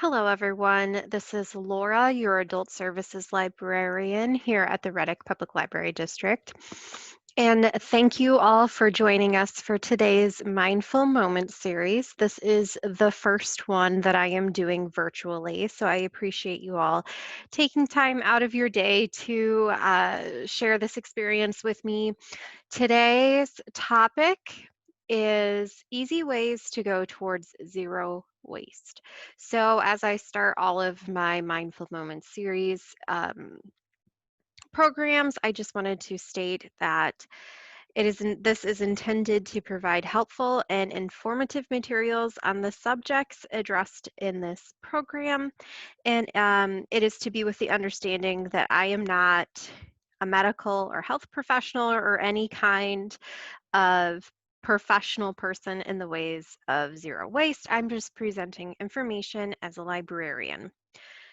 Hello, everyone. This is Laura, your adult services librarian here at the Reddick Public Library District. And thank you all for joining us for today's Mindful Moment series. This is the first one that I am doing virtually, so I appreciate you all taking time out of your day to share this experience with me. Today's topic is easy ways to go towards zero waste. So, as I start all of my Mindful Moments series programs, I just wanted to state that this is intended to provide helpful and informative materials on the subjects addressed in this program, and it is to be with the understanding that I am not a medical or health professional or any kind of professional person in the ways of zero waste. I'm just presenting information as a librarian.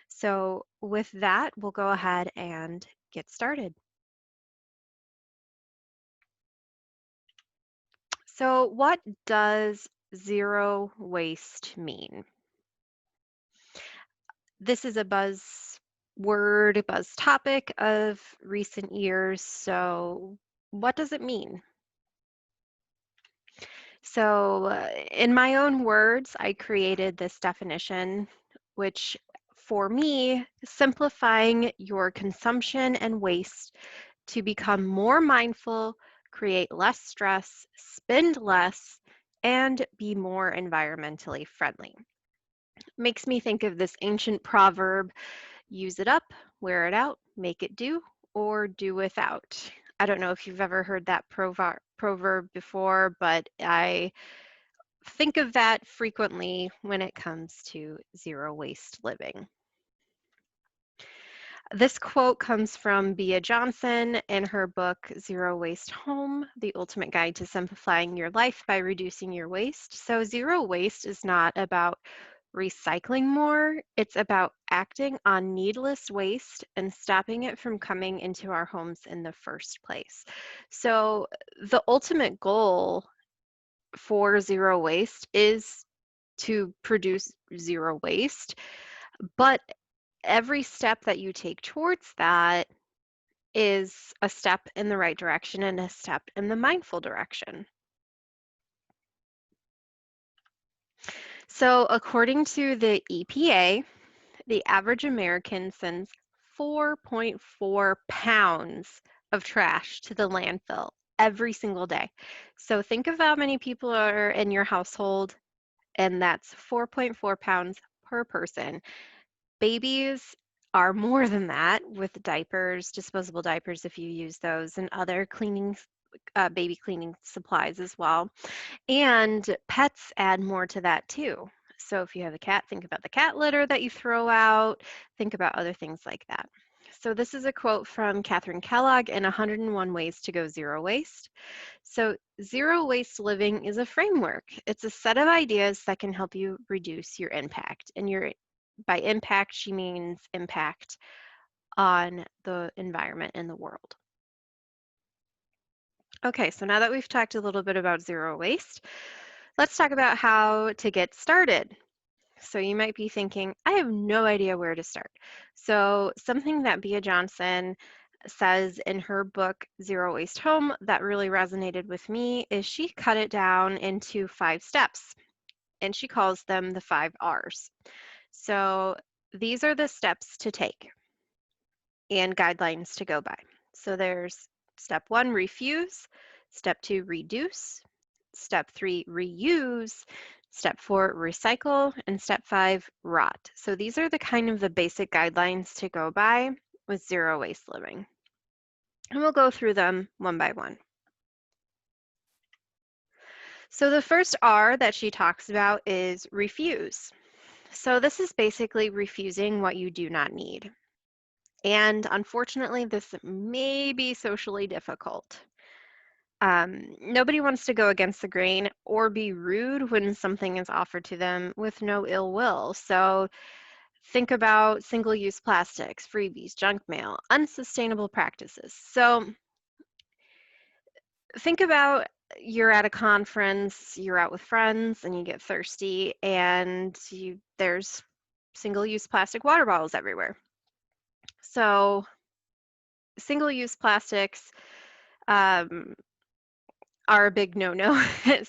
So with that, we'll go ahead and get started. So what does zero waste mean? This is a buzz topic of recent years. So what does it mean? So, in my own words, I created this definition, which for me, simplifying your consumption and waste to become more mindful, create less stress, spend less, and be more environmentally friendly. Makes me think of this ancient proverb, use it up, wear it out, make it do, or do without. I don't know if you've ever heard that proverb before, but I think of that frequently when it comes to zero waste living. This quote comes from Bea Johnson in her book, Zero Waste Home, The Ultimate Guide to Simplifying Your Life by Reducing Your Waste. So zero waste is not about recycling more, it's about acting on needless waste and stopping it from coming into our homes in the first place. So the ultimate goal for zero waste is to produce zero waste, but every step that you take towards that is a step in the right direction and a step in the mindful direction. So, according to the EPA, the average American sends 4.4 pounds of trash to the landfill every single day. So, think of how many people are in your household, and that's 4.4 pounds per person. Babies are more than that with diapers, disposable diapers if you use those, and other baby cleaning supplies as well. And pets add more to that too. So if you have a cat, think about the cat litter that you throw out, think about other things like that. So this is a quote from Catherine Kellogg in 101 Ways to Go Zero Waste. So zero waste living is a framework. It's a set of ideas that can help you reduce your impact. And by impact, she means impact on the environment and the world. Okay, so now that we've talked a little bit about zero waste, let's talk about how to get started. So you might be thinking, I have no idea where to start. So something that Bea Johnson says in her book, Zero Waste Home, that really resonated with me is she cut it down into 5 steps, and she calls them the 5 R's. So these are the steps to take and guidelines to go by. So there's step 1, refuse, step 2, reduce, step 3, reuse, step 4, recycle, and step 5, rot. So these are the basic guidelines to go by with zero waste living. And we'll go through them one by one. So the first R that she talks about is refuse. So this is basically refusing what you do not need. And unfortunately, this may be socially difficult. Nobody wants to go against the grain or be rude when something is offered to them with no ill will. So think about single-use plastics, freebies, junk mail, unsustainable practices. So think about you're at a conference, you're out with friends, and you get thirsty, and there's single-use plastic water bottles everywhere. So single-use plastics um, are a big no-no.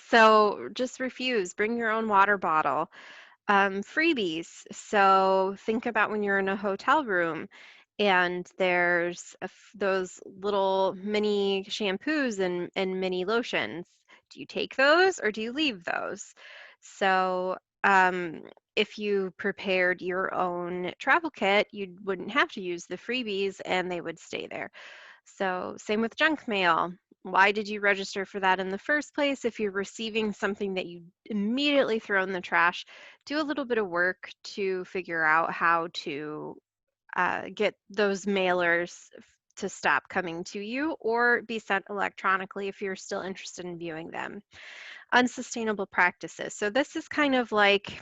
So just refuse. Bring your own water bottle. Freebies. So think about when you're in a hotel room and there's those little mini shampoos and mini lotions. Do you take those or do you leave those? So um, if you prepared your own travel kit, you wouldn't have to use the freebies and they would stay there. So same with junk mail. Why did you register for that in the first place? If you're receiving something that you immediately throw in the trash, do a little bit of work to figure out how to get those mailers to stop coming to you or be sent electronically if you're still interested in viewing them. Unsustainable practices. So this is kind of like,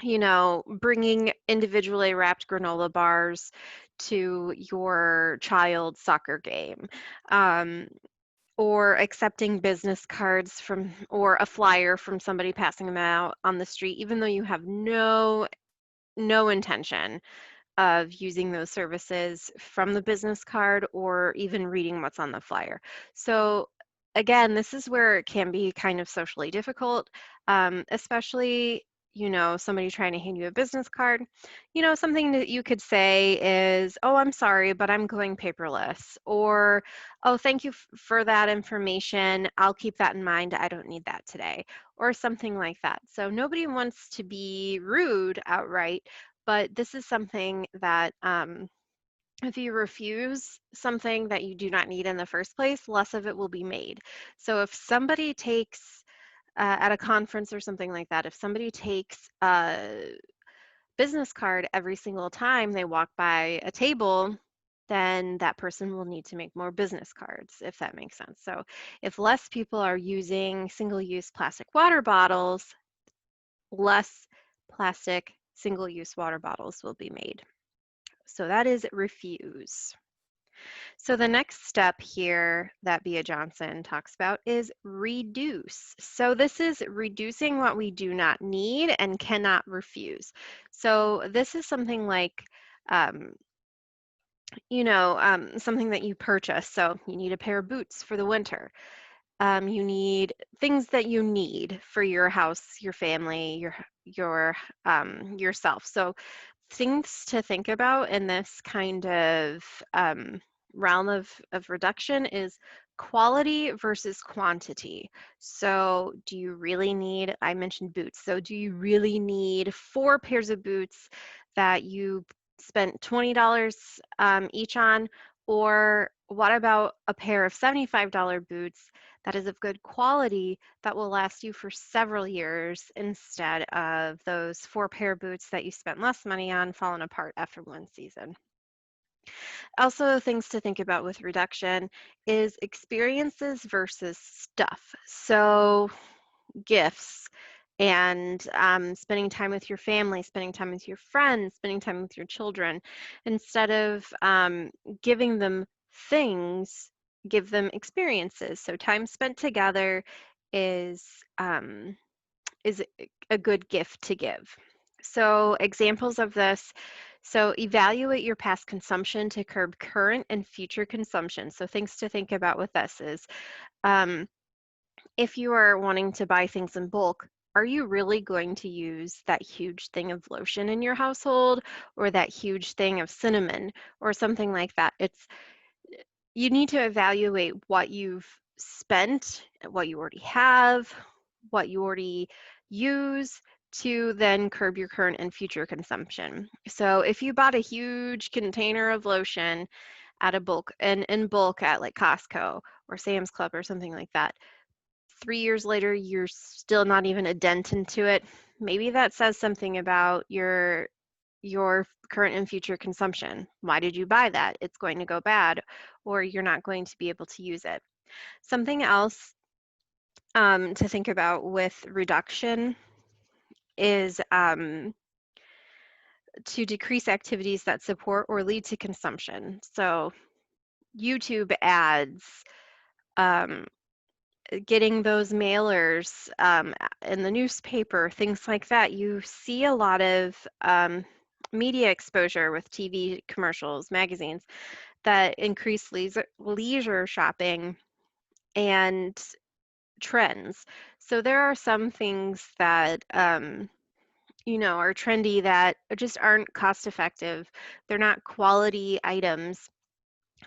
you know, bringing individually wrapped granola bars to your child's soccer game. Or accepting business cards from or a flyer from somebody passing them out on the street, even though you have no intention of using those services from the business card or even reading what's on the flyer. So again, this is where it can be kind of socially difficult, especially, you know, somebody trying to hand you a business card. You know, something that you could say is, oh, I'm sorry, but I'm going paperless. Or, oh, thank you for that information. I'll keep that in mind. I don't need that today. Or something like that. So nobody wants to be rude outright, but this is something that if you refuse something that you do not need in the first place, less of it will be made. So if somebody takes at a conference or something like that, if somebody takes a business card every single time they walk by a table, then that person will need to make more business cards, if that makes sense. So if less people are using single-use plastic water bottles, less plastic single-use water bottles will be made. So that is refuse. So the next step here that Bea Johnson talks about is reduce. So this is reducing what we do not need and cannot refuse. So this is something like, something that you purchase. So you need a pair of boots for the winter. You need things that you need for your house, your family, yourself. So things to think about in this kind of realm of reduction is quality versus quantity. So do you really need, I mentioned boots, so do you really need 4 pairs of boots that you spent $20 each on? Or what about a pair of $75 boots that is of good quality that will last you for several years instead of those 4 pair of boots that you spent less money on falling apart after one season? Also, things to think about with reduction is experiences versus stuff. So gifts and spending time with your family, spending time with your friends, spending time with your children. Instead of giving them things, give them experiences. So time spent together is um, is a good gift to give. So examples of this, so evaluate your past consumption to curb current and future consumption. So things to think about with this is um, if you are wanting to buy things in bulk, are you really going to use that huge thing of lotion in your household or that huge thing of cinnamon or something like that? You need to evaluate what you've spent, what you already have, what you already use to then curb your current and future consumption. So if you bought a huge container of lotion at a bulk and in bulk at like Costco or Sam's Club or something like that, 3 years later you're still not even a dent into it, maybe that says something about your current and future consumption. Why did you buy that? It's going to go bad, or you're not going to be able to use it. Something else to think about with reduction is to decrease activities that support or lead to consumption. So YouTube ads, um, getting those mailers in the newspaper, things like that. You see a lot of media exposure with TV commercials, magazines that increase leisure shopping and trends. So there are some things that are trendy that just aren't cost effective. They're not quality items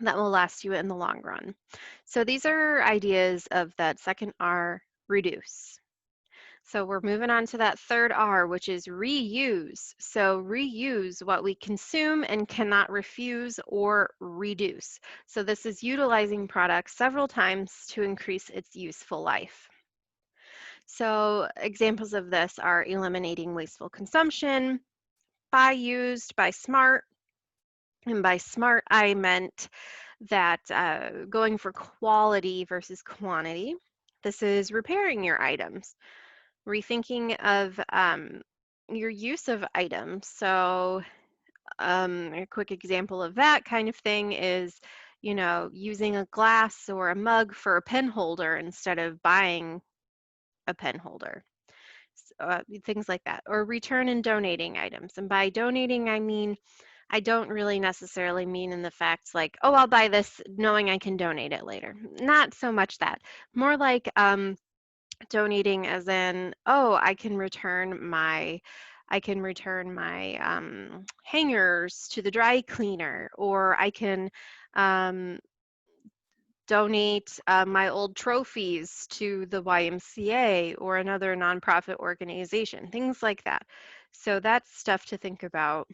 that will last you in the long run. So these are ideas of that second R, reduce. So we're moving on to that third R, which is reuse. So reuse what we consume and cannot refuse or reduce. So this is utilizing products several times to increase its useful life. So examples of this are eliminating wasteful consumption, buy used, buy smart. And by smart, I meant that going for quality versus quantity. This is repairing your items, rethinking of your use of items. So a quick example of that kind of thing is, using a glass or a mug for a pen holder instead of buying a pen holder. Things like that. Or return and donating items. And by donating, I mean, I don't really necessarily mean in the fact like, oh, I'll buy this knowing I can donate it later. Not so much that. More like donating as in, oh, I can return my hangers to the dry cleaner, or I can donate my old trophies to the YMCA or another nonprofit organization, things like that. So that's stuff to think about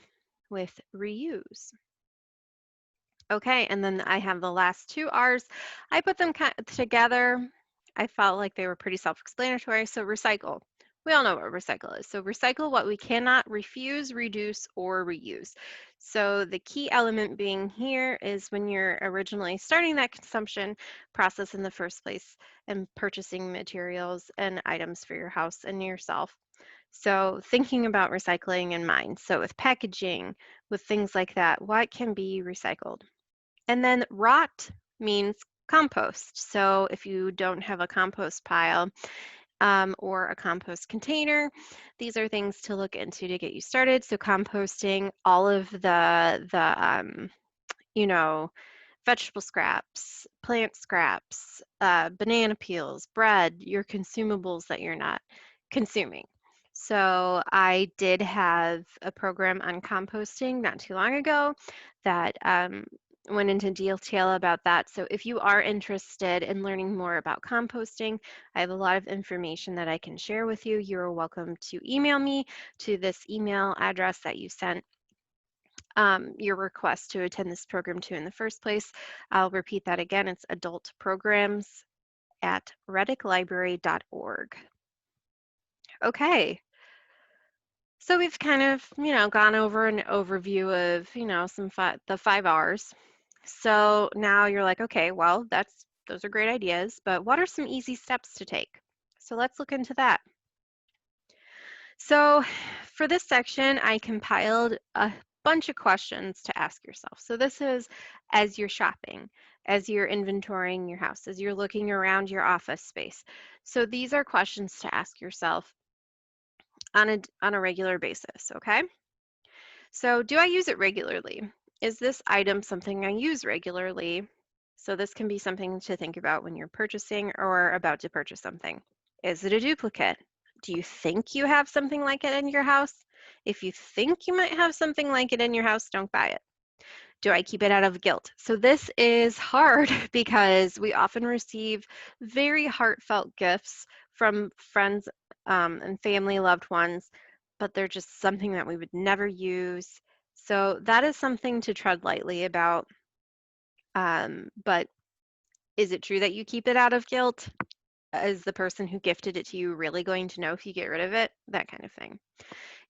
with reuse. Okay, and then I have the last two R's. I put them together. I felt like they were pretty self-explanatory. So recycle. We all know what recycle is. So recycle what we cannot refuse, reduce, or reuse. So the key element being here is when you're originally starting that consumption process in the first place and purchasing materials and items for your house and yourself. So thinking about recycling in mind. So with packaging, with things like that, what can be recycled? And then rot means compost. So if you don't have a compost pile or a compost container, these are things to look into to get you started. So composting all of the vegetable scraps, plant scraps, banana peels, bread, your consumables that you're not consuming. So I did have a program on composting not too long ago that went into detail about that. So if you are interested in learning more about composting, I have a lot of information that I can share with you. You're welcome to email me to this email address that you sent your request to attend this program to in the first place. I'll repeat that again. It's adultprograms@reddicklibrary.org. Okay. So we've kind of, gone over an overview of, the 5 R's. So now you're like, okay, well, those are great ideas, but what are some easy steps to take? So let's look into that. So for this section, I compiled a bunch of questions to ask yourself. So this is as you're shopping, as you're inventorying your house, as you're looking around your office space. So these are questions to ask yourself on a regular basis, okay? So do I use it regularly? Is this item something I use regularly? So this can be something to think about when you're purchasing or about to purchase something. Is it a duplicate? Do you think you have something like it in your house? If you think you might have something like it in your house, don't buy it. Do I keep it out of guilt? So this is hard because we often receive very heartfelt gifts from friends and family, loved ones, but they're just something that we would never use. So that is something to tread lightly about. But is it true that you keep it out of guilt? Is the person who gifted it to you really going to know if you get rid of it? That kind of thing.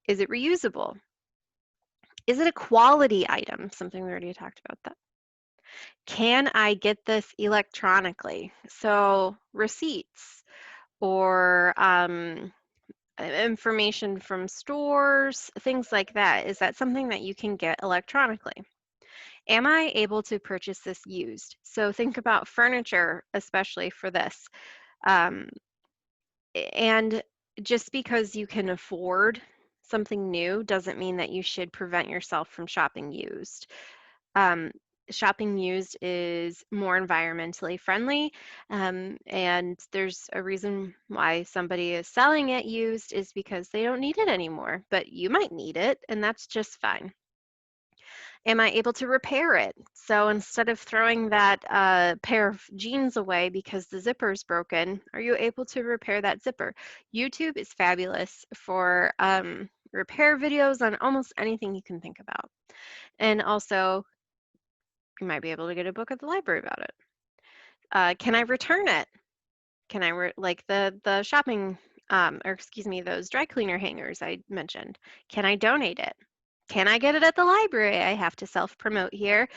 Is it reusable? Is it a quality item? Something we already talked about that. Can I get this electronically? So receipts or information from stores, things like that. Is that something that you can get electronically? Am I able to purchase this used? So think about furniture, especially for this. Um, and just because you can afford something new doesn't mean that you should prevent yourself from shopping used. Um, Shopping used is more environmentally friendly, and there's a reason why somebody is selling it used is because they don't need it anymore, but you might need it, and that's just fine. Am I able to repair it? So instead of throwing that pair of jeans away because the zipper is broken, are you able to repair that zipper? YouTube is fabulous for repair videos on almost anything you can think about. And also, you might be able to get a book at the library about it. Can I return it? Can I like the shopping or excuse me, those dry cleaner hangers I mentioned? Can I donate it? Can I get it at the library? I have to self-promote here.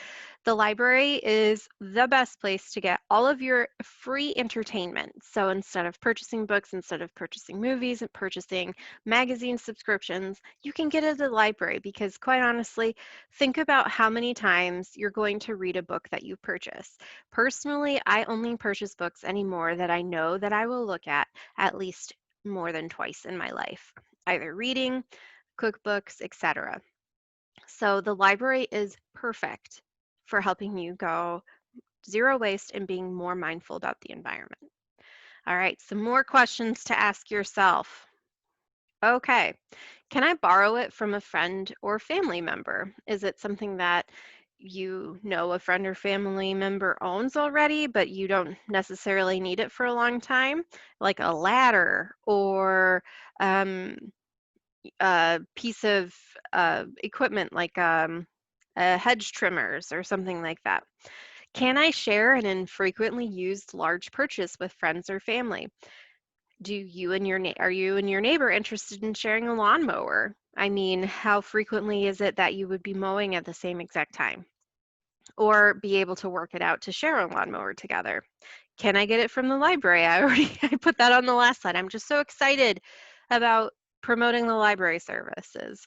The library is the best place to get all of your free entertainment. So instead of purchasing books, instead of purchasing movies and purchasing magazine subscriptions, you can get it at the library because quite honestly, think about how many times you're going to read a book that you purchase. Personally, I only purchase books anymore that I know that I will look at least more than twice in my life, either reading, cookbooks, etc. So the library is perfect for helping you go zero waste and being more mindful about the environment. All right, some more questions to ask yourself. Okay, can I borrow it from a friend or family member? Is it something that you know a friend or family member owns already, but you don't necessarily need it for a long time, like a ladder or um, a piece of equipment like hedge trimmers or something like that? Can I share an infrequently used large purchase with friends or family? Do you and are you and your neighbor interested in sharing a lawnmower? I mean, how frequently is it that you would be mowing at the same exact time? Or be able to work it out to share a lawnmower together? Can I get it from the library? I put that on the last slide. I'm just so excited about promoting the library services.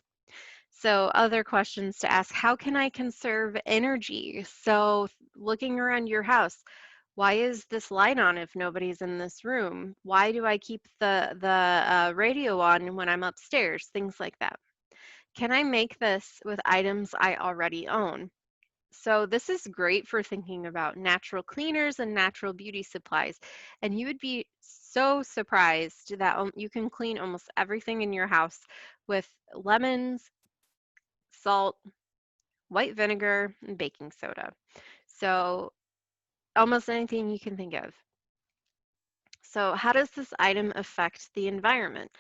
So other questions to ask, how can I conserve energy? So looking around your house, why is this light on if nobody's in this room? Why do I keep the radio on when I'm upstairs? Things like that. Can I make this with items I already own? So this is great for thinking about natural cleaners and natural beauty supplies. And you would be so surprised that you can clean almost everything in your house with lemons, salt, white vinegar, and baking soda. So almost anything you can think of. So how does this item affect the environment?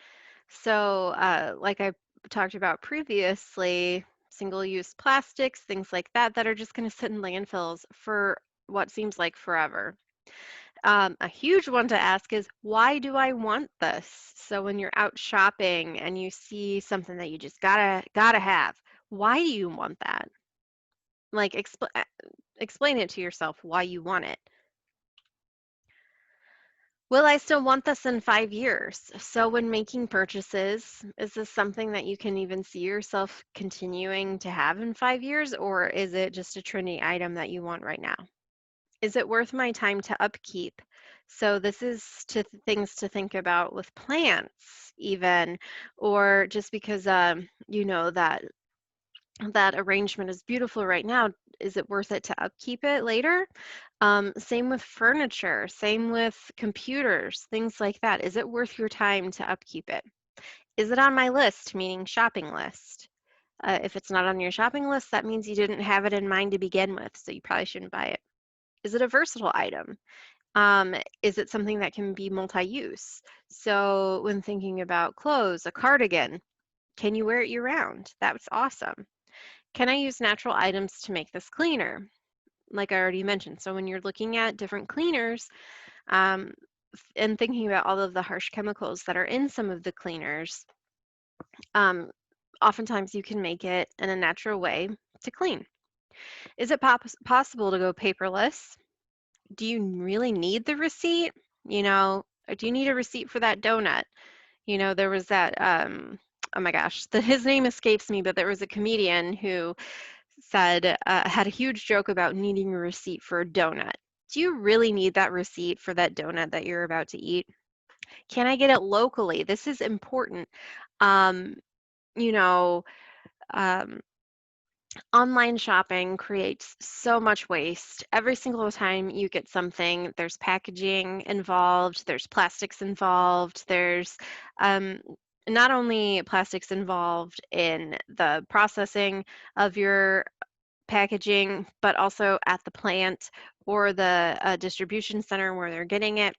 So like I talked about previously, single-use plastics, things like that, that are just going to sit in landfills for what seems like forever. A huge one to ask is, why do I want this? So when you're out shopping and you see something that you just gotta have, why do you want that? Like explain it to yourself why you want it. Will I still want this in 5 years? So when making purchases, is this something that you can even see yourself continuing to have in 5 years, or is it just a trendy item that you want right now? Is it worth my time to upkeep? So this is things to think about with plants even, or just because you know that arrangement is beautiful right now, is it worth it to upkeep it later? Same with furniture, same with computers, things like that. Is it worth your time to upkeep it? Is it on my list, meaning shopping list? If it's not on your shopping list, that means you didn't have it in mind to begin with, so you probably shouldn't buy it. Is it a versatile item? Is it something that can be multi-use? So when thinking about clothes, a cardigan, can you wear it year-round? That's awesome. Can I use natural items to make this cleaner? Like I already mentioned. So when you're looking at different cleaners um, and thinking about all of the harsh chemicals that are in some of the cleaners, um, oftentimes you can make it in a natural way to clean. Is it possible to go paperless? Do you really need the receipt? You know, or do you need a receipt for that donut? You know, there was that, oh my gosh, his name escapes me, but there was a comedian who said, had a huge joke about needing a receipt for a donut. Do you really need that receipt for that donut that you're about to eat? Can I get it locally? This is important. Um, you know, um, Online shopping creates so much waste. Every single time you get something, there's packaging involved, there's plastics involved, there's um, not only plastics involved in the processing of your packaging, but also at the plant or the distribution center where they're getting it.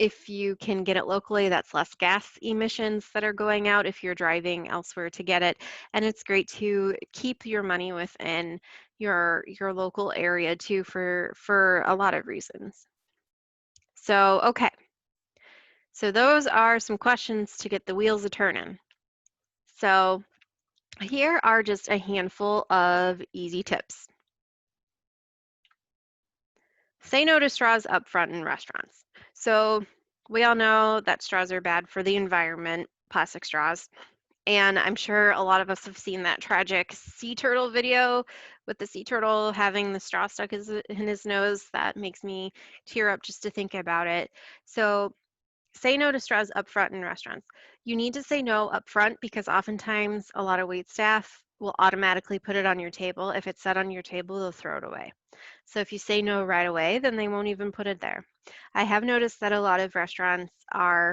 If you can get it locally, that's less gas emissions that are going out if you're driving elsewhere to get it. And it's great to keep your money within your local area too for a lot of reasons. So, okay. So those are some questions to get the wheels a turning. So here are just a handful of easy tips. Say no to straws up front in restaurants. So we all know that straws are bad for the environment, plastic straws. And I'm sure a lot of us have seen that tragic sea turtle video with the sea turtle having the straw stuck in his nose. That makes me tear up just to think about it. So say no to straws up front in restaurants. You need to say no up front because oftentimes a lot of wait staff will automatically put it on your table. If it's set on your table, they'll throw it away. So if you say no right away, then they won't even put it there. I have noticed that a lot of restaurants um,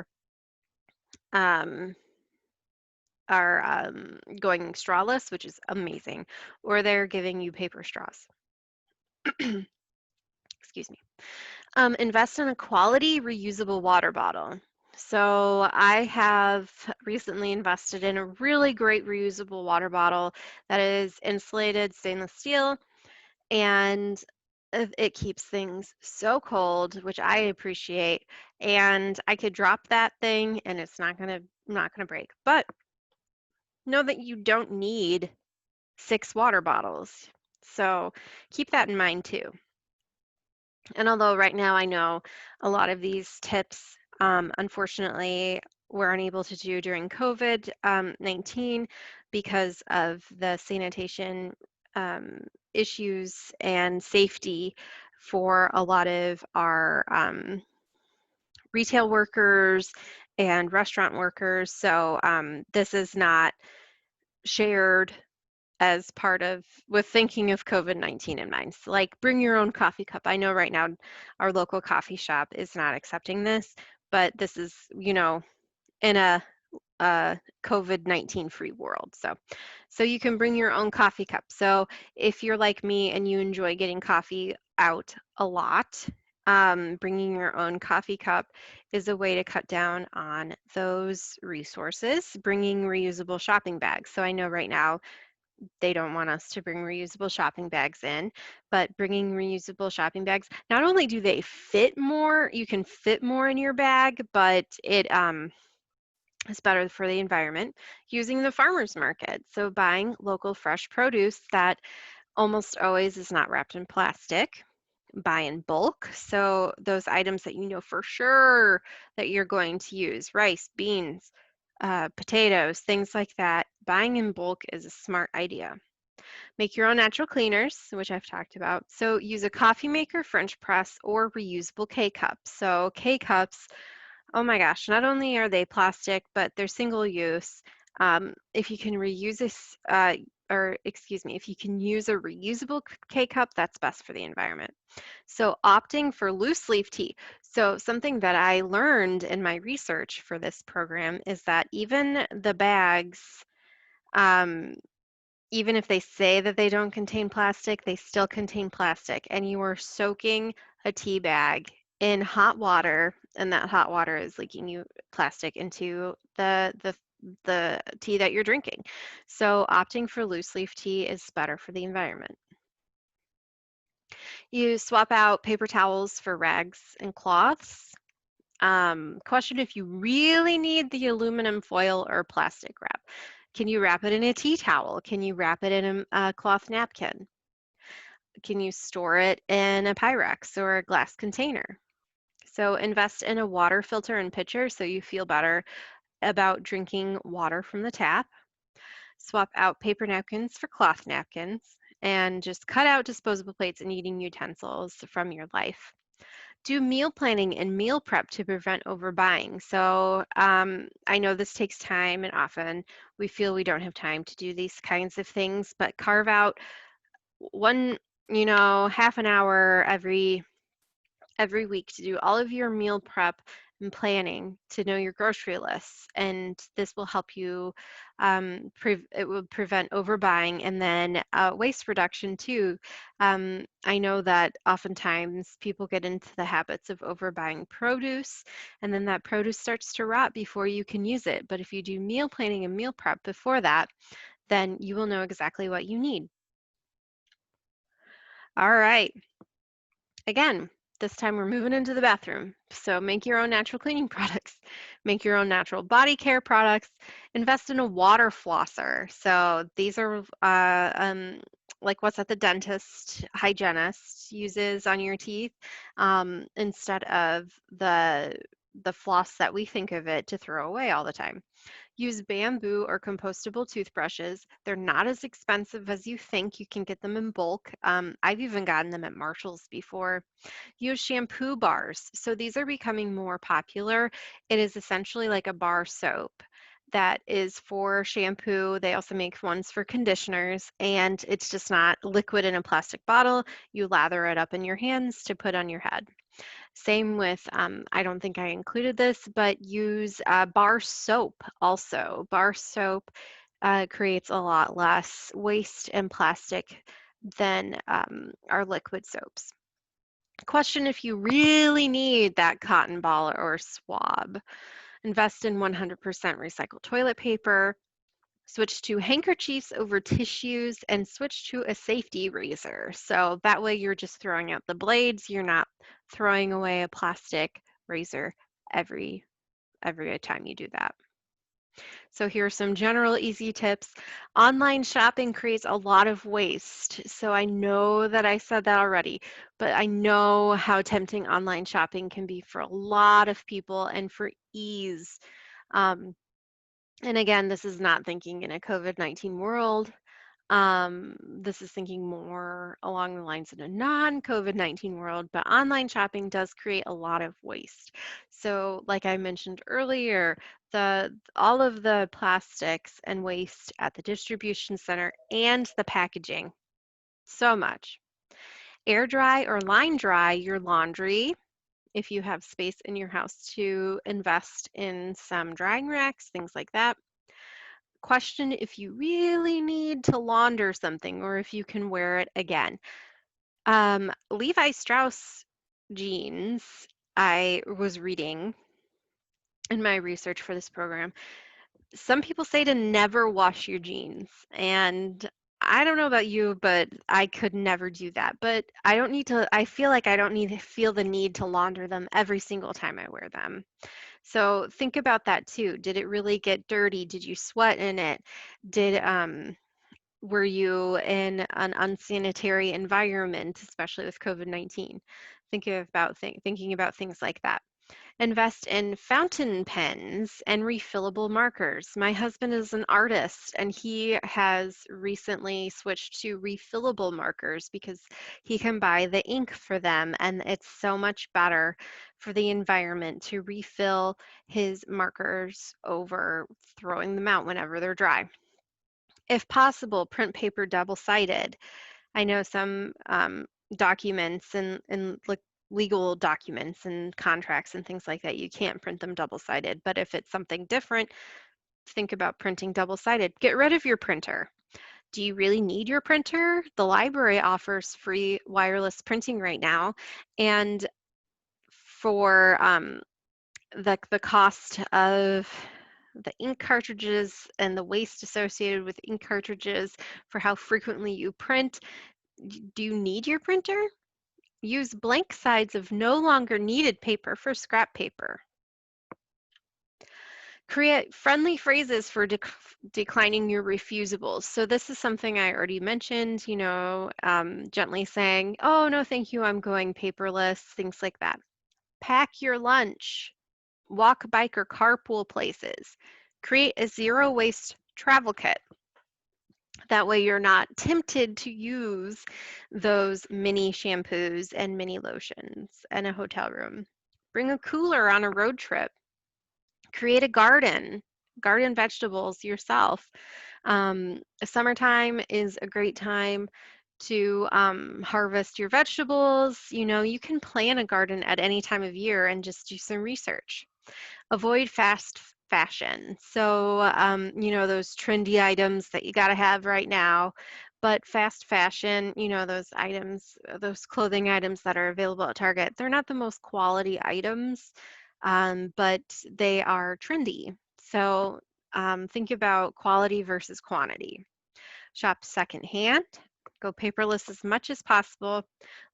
are going strawless, which is amazing, or they're giving you paper straws. Excuse me. Invest in a quality reusable water bottle. So I have recently invested in a really great reusable water bottle that is insulated stainless steel, and it keeps things so cold, which I appreciate. And I could drop that thing and it's not gonna break. But know that you don't need 6 water bottles. So keep that in mind too. And although right now I know a lot of these tips, unfortunately, we're unable to do during COVID 19 because of the sanitation issues and safety for a lot of our retail workers and restaurant workers. So this is not shared as part of with thinking of COVID-19 in mind. So like bring your own coffee cup. I know right now our local coffee shop is not accepting this, but this is, in a COVID-19 free world. So you can bring your own coffee cup. So if you're like me and you enjoy getting coffee out a lot, bringing your own coffee cup is a way to cut down on those resources. Bringing reusable shopping bags. So I know right now they don't want us to bring reusable shopping bags in, but bringing reusable shopping bags, not only do they fit more, you can fit more in your bag, but it is better for the environment. Using the farmer's market, so buying local fresh produce that almost always is not wrapped in plastic. Buy in bulk, so those items that you know for sure that you're going to use, rice, beans, potatoes, things like that. Buying in bulk is a smart idea. Make your own natural cleaners, which I've talked about. So use a coffee maker, French press, or reusable K-cups. So K-cups, oh my gosh, not only are they plastic, but they're single use. If you can reuse this, or excuse me, if you can use a reusable K-cup, that's best for the environment. So opting for loose leaf tea. So something that I learned in my research for this program is that even the bags, um, even if they say that they don't contain plastic, they still contain plastic. And you are soaking a tea bag in hot water, and that hot water is leaking you plastic into the tea that you're drinking. So opting for loose leaf tea is better for the environment. You swap out paper towels for rags and cloths. Question if you really need the aluminum foil or plastic wrap. Can you wrap it in a tea towel? Can you wrap it in a cloth napkin? Can you store it in a Pyrex or a glass container? So invest in a water filter and pitcher so you feel better about drinking water from the tap. Swap out paper napkins for cloth napkins. and just cut out disposable plates and eating utensils from your life. Do meal planning and meal prep to prevent overbuying. So I know this takes time, and often we feel we don't have time to do these kinds of things, but carve out one, half an hour every week to do all of your meal prep and planning, to know your grocery lists, and this will help you. It will prevent overbuying, and then waste reduction too. I know that oftentimes people get into the habits of overbuying produce, and then that produce starts to rot before you can use it. But if you do meal planning and meal prep before that, then you will know exactly what you need. All right. Again, this time we're moving into the bathroom. So make your own natural cleaning products, make your own natural body care products, invest in a water flosser. So these are like what's at the dentist, hygienist uses on your teeth, instead of the floss that we think of it to throw away all the time. Use bamboo or compostable toothbrushes. They're not as expensive as you think. You can get them in bulk. I've even gotten them at Marshall's before. Use shampoo bars. So these are becoming more popular. It is essentially like a bar soap that is for shampoo. They also make ones for conditioners, and it's just not liquid in a plastic bottle. You lather it up in your hands to put on your head. Same with, I don't think I included this, but use bar soap also. Bar soap creates a lot less waste and plastic than our liquid soaps. Question if you really need that cotton ball or swab. Invest in 100% recycled toilet paper. Switch to handkerchiefs over tissues, and switch to a safety razor. So that way you're just throwing out the blades. You're not throwing away a plastic razor every time you do that. So here are some general easy tips. Online shopping creates a lot of waste. So I know that I said that already, but I know how tempting online shopping can be for a lot of people and for ease. Um, and again, this is not thinking in a COVID-19 world. This is thinking more along the lines of a non-COVID-19 world, but online shopping does create a lot of waste. So, like I mentioned earlier, all of the plastics and waste at the distribution center and the packaging, so much. Air dry or line dry your laundry if you have space in your house to invest in some drying racks, things like that. Question if you really need to launder something or if you can wear it again. Levi Strauss jeans, I was reading in my research for this program. Some people say to never wash your jeans, and I don't know about you, but I could never do that. But I feel like I don't need to feel the need to launder them every single time I wear them. So think about that too. Did it really get dirty? Did you sweat in it? Did Were you in an unsanitary environment, especially with COVID-19? Thinking about things like that. Invest in fountain pens and refillable markers. My husband is an artist, and he has recently switched to refillable markers because he can buy the ink for them, and it's so much better for the environment to refill his markers over throwing them out whenever they're dry. If possible, print paper double-sided. I know some documents and legal documents and contracts and things like that, you can't print them double-sided. But if it's something different, think about printing double-sided. Get rid of your printer. Do you really need your printer? The library offers free wireless printing right now. And for the cost of the ink cartridges and the waste associated with ink cartridges for how frequently you print, do you need your printer? Use blank sides of no longer needed paper for scrap paper. Create friendly phrases for declining your refusables. So this is something I already mentioned, gently saying, oh, no, thank you, I'm going paperless, things like that. Pack your lunch. Walk, bike, or carpool places. Create a zero waste travel kit. That way you're not tempted to use those mini shampoos and mini lotions in a hotel room. Bring a cooler on a road trip. Create a garden vegetables yourself. Summertime is a great time to harvest your vegetables. You know, you can plant a garden at any time of year and just do some research. Avoid fast fashion. So, you know, those trendy items that you got to have right now, but fast fashion, you know, those items, those clothing items that are available at Target, they're not the most quality items, but they are trendy. So, think about quality versus quantity. Shop secondhand, go paperless as much as possible.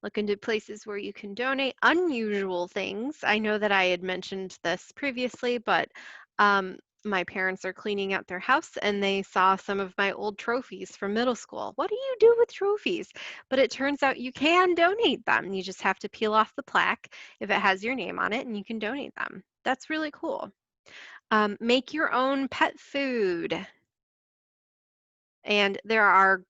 Look into places where you can donate unusual things. I know that I had mentioned this previously, but um, my parents are cleaning out their house and they saw some of my old trophies from middle school. What do you do with trophies? But it turns out you can donate them. You just have to peel off the plaque if it has your name on it and you can donate them. That's really cool. Make your own pet food. And there are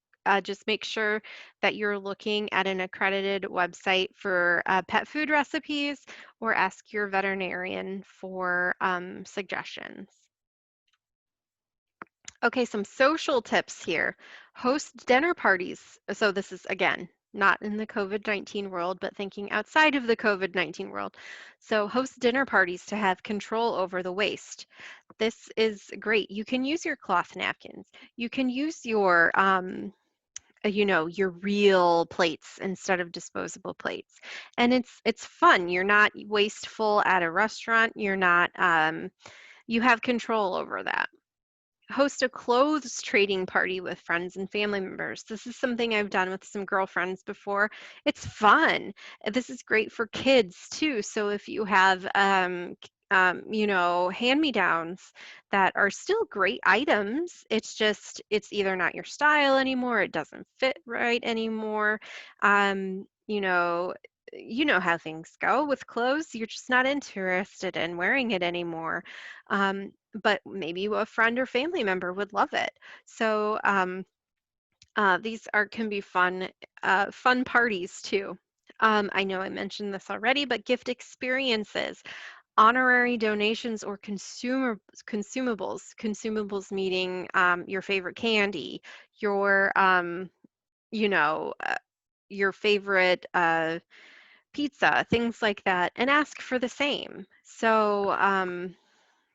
just make sure that you're looking at an accredited website for pet food recipes or ask your veterinarian for suggestions. Okay, some social tips here. Host dinner parties. So this is again, not in the COVID-19 world, but thinking outside of the COVID-19 world. So host dinner parties to have control over the waste. This is great. You can use your cloth napkins. You can use your you know, your real plates instead of disposable plates. And it's fun. You're not wasteful at a restaurant. You're not you have control over that. Host a clothes trading party with friends and family members. This is something I've done with some girlfriends before. It's fun. This is great for kids too. So if you have, you know, hand-me-downs that are still great items, it's just, it's either not your style anymore, it doesn't fit right anymore. You know how things go with clothes. You're just not interested in wearing it anymore. But maybe a friend or family member would love it. So these are can be fun parties too. I know I mentioned this already, but gift experiences, honorary donations or consumables meaning your favorite candy, your you know your favorite pizza, things like that, and ask for the same. So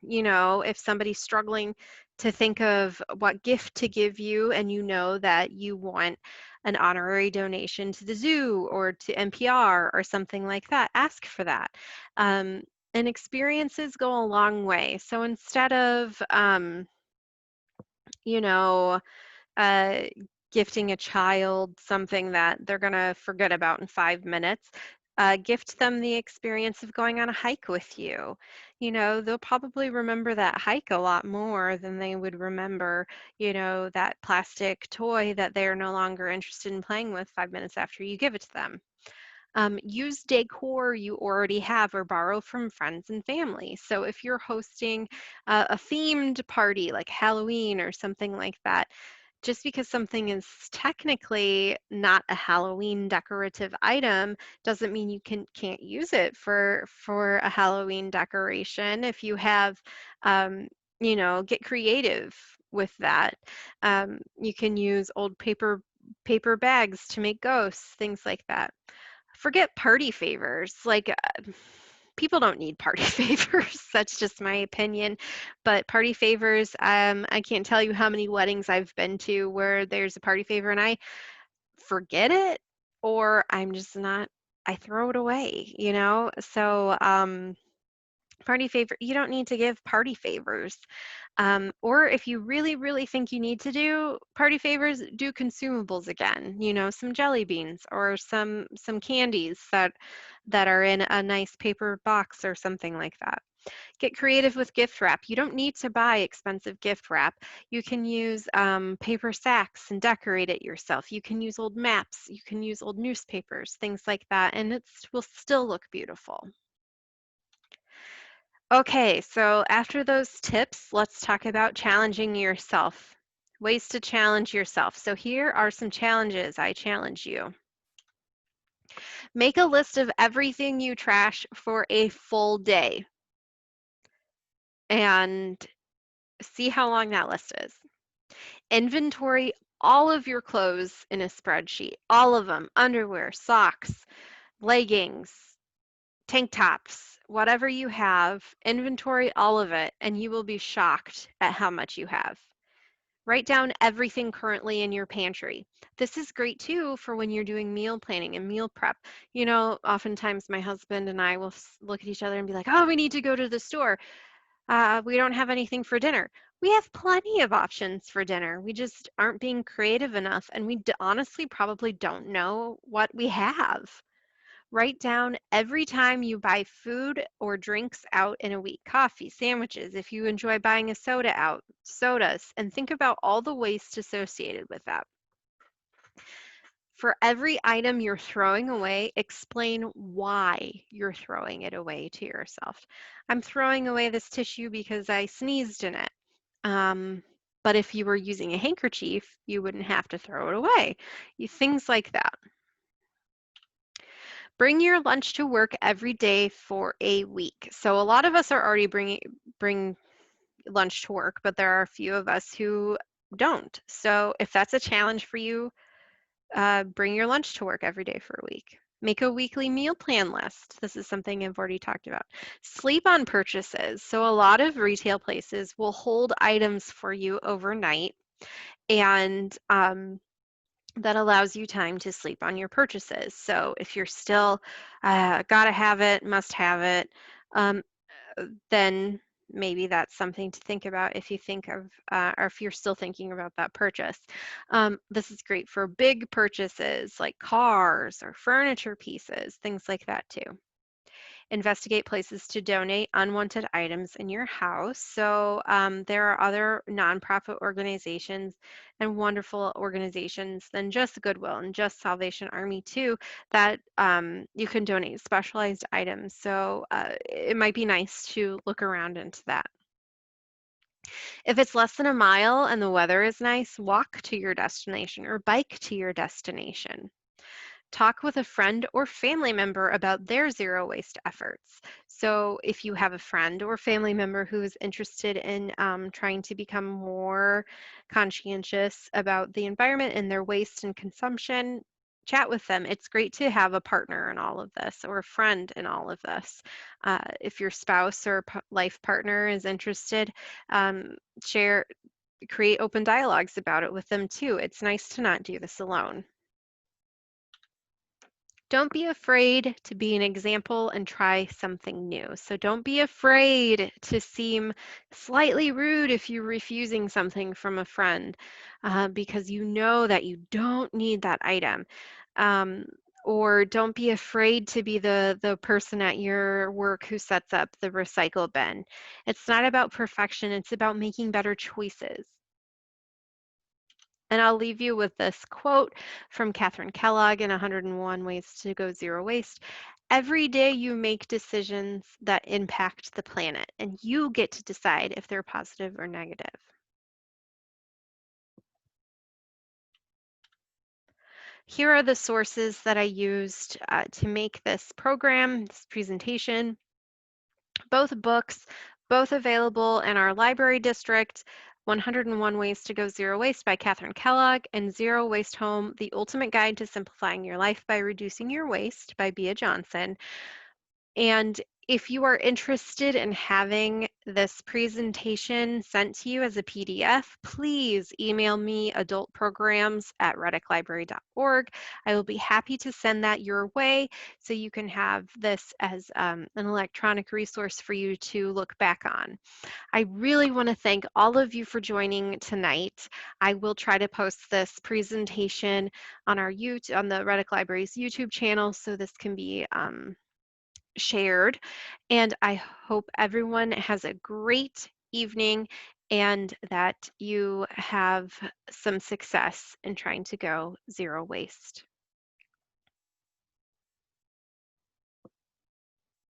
you know, if somebody's struggling to think of what gift to give you and you know that you want an honorary donation to the zoo or to NPR or something like that, ask for that. Um, and experiences go a long way. So instead of, you know, uh, gifting a child something that they're going to forget about in 5 minutes. Gift them the experience of going on a hike with you. You know, they'll probably remember that hike a lot more than they would remember, you know, that plastic toy that they're no longer interested in playing with 5 minutes after you give it to them. Use decor you already have or borrow from friends and family. So if you're hosting a themed party like Halloween or something like that, just because something is technically not a Halloween decorative item doesn't mean you can't use it for a Halloween decoration. If you have, you know, get creative with that. You can use old paper bags to make ghosts, things like that. Forget party favors. Like people don't need party favors. That's just my opinion. But party favors, I can't tell you how many weddings I've been to where there's a party favor and I forget it or I'm just not, I throw it away, you know? So, party favor, you don't need to give party favors. Or if you really, really think you need to do party favors, do consumables again. You know, some jelly beans or some candies that are in a nice paper box or something like that. Get creative with gift wrap. You don't need to buy expensive gift wrap. You can use paper sacks and decorate it yourself. You can use old maps. You can use old newspapers, things like that, and it will still look beautiful. Okay, so after those tips, let's talk about challenging yourself. Ways to challenge yourself. So here are some challenges. I challenge you. Make a list of everything you trash for a full day and see how long that list is. Inventory all of your clothes in a spreadsheet, all of them, underwear, socks, leggings, tank tops, whatever you have, inventory all of it, and you will be shocked at how much you have. Write down everything currently in your pantry. This is great too for when you're doing meal planning and meal prep. You know, oftentimes my husband and I will look at each other and be like, oh, we need to go to the store. We don't have anything for dinner. We have plenty of options for dinner. We just aren't being creative enough, and we honestly probably don't know what we have. Write down every time you buy food or drinks out in a week, coffee, sandwiches, if you enjoy buying a soda out, sodas, and think about all the waste associated with that. For every item you're throwing away, explain why you're throwing it away to yourself. I'm throwing away this tissue because I sneezed in it. But if you were using a handkerchief, you wouldn't have to throw it away. Things like that. Bring your lunch to work every day for a week. So a lot of us are already bring lunch to work, but there are a few of us who don't. So if that's a challenge for you, bring your lunch to work every day for a week. Make a weekly meal plan list. This is something I've already talked about. Sleep on purchases. So a lot of retail places will hold items for you overnight, and that allows you time to sleep on your purchases. So if you're still gotta have it, must have it, um, then maybe that's something to think about if you think of, or if you're still thinking about that purchase. This is great for big purchases like cars or furniture pieces, things like that too. Investigate places to donate unwanted items in your house. So there are other nonprofit organizations and wonderful organizations than just Goodwill and just Salvation Army too, that you can donate specialized items. So it might be nice to look around into that. If it's less than a mile and the weather is nice, walk to your destination or bike to your destination. Talk with a friend or family member about their zero waste efforts. So, if you have a friend or family member who is interested in trying to become more conscientious about the environment and their waste and consumption, chat with them. It's great to have a partner in all of this or a friend in all of this. If your spouse or life partner is interested, um, share, create open dialogues about it with them too. It's nice to not do this alone. Don't be afraid to be an example and try something new. So don't be afraid to seem slightly rude if you're refusing something from a friend because you know that you don't need that item. Um, or don't be afraid to be the person at your work who sets up the recycle bin. It's not about perfection, it's about making better choices. And I'll leave you with this quote from Catherine Kellogg in 101 Ways to Go Zero Waste. Every day you make decisions that impact the planet, and you get to decide if they're positive or negative. Here are the sources that I used to make this program, this presentation. Both books, both available in our library district. 101 Ways to Go Zero Waste by Catherine Kellogg and Zero Waste Home, The Ultimate Guide to Simplifying Your Life by Reducing Your Waste by Bea Johnson. And if you are interested in having this presentation sent to you as a PDF, please email me adultprograms@reddicklibrary.org. I will be happy to send that your way so you can have this as an electronic resource for you to look back on. I really want to thank all of you for joining tonight. I will try to post this presentation on our on the Reddick Library's YouTube channel so this can be shared. And I hope everyone has a great evening and that you have some success in trying to go zero waste.